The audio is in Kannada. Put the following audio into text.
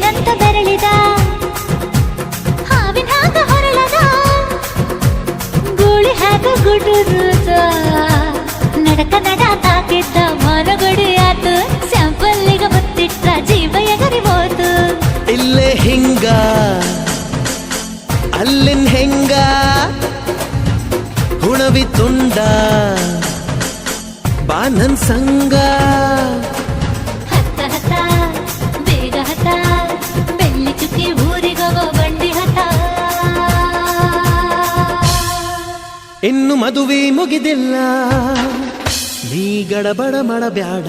ಏನಂತ ಬೆರಳಿದ ಹಾವಿನ ಹಾಗ ಹೊರಳದ ಗೂಳಿ ಹಾಗ ಗುಡುರುದ ನಡಕ ನಡ ತಾಕಿದ್ದ ಮನಗಡಿ ಆತು ಸ್ಯಾಂಪಲ್ಲಿಗ ಮುತ್ತಿಟ್ಟ ಜೀವ ಎಗರಿಬೋದು ಇಲ್ಲೇ ಹಿಂಗ ಅಲ್ಲಿನ್ ಹೆಂಗ ಹುಣವಿ ತುಂಡ ಬಾ ನನ್ ಸಂಗ ಹತ್ತ ಹತ್ತ ಬೇಗ ಹತ್ತ ಬೆಳ್ಳಿ ಚುಕ್ಕಿ ಊರಿಗೋಗೋ ಬಂಡಿ ಹತ್ತ ಇನ್ನು ಮದುವೆ ಮುಗಿದಿಲ್ಲ ನೀ ಗಡಬಡ ಮಾಡಬ್ಯಾಡ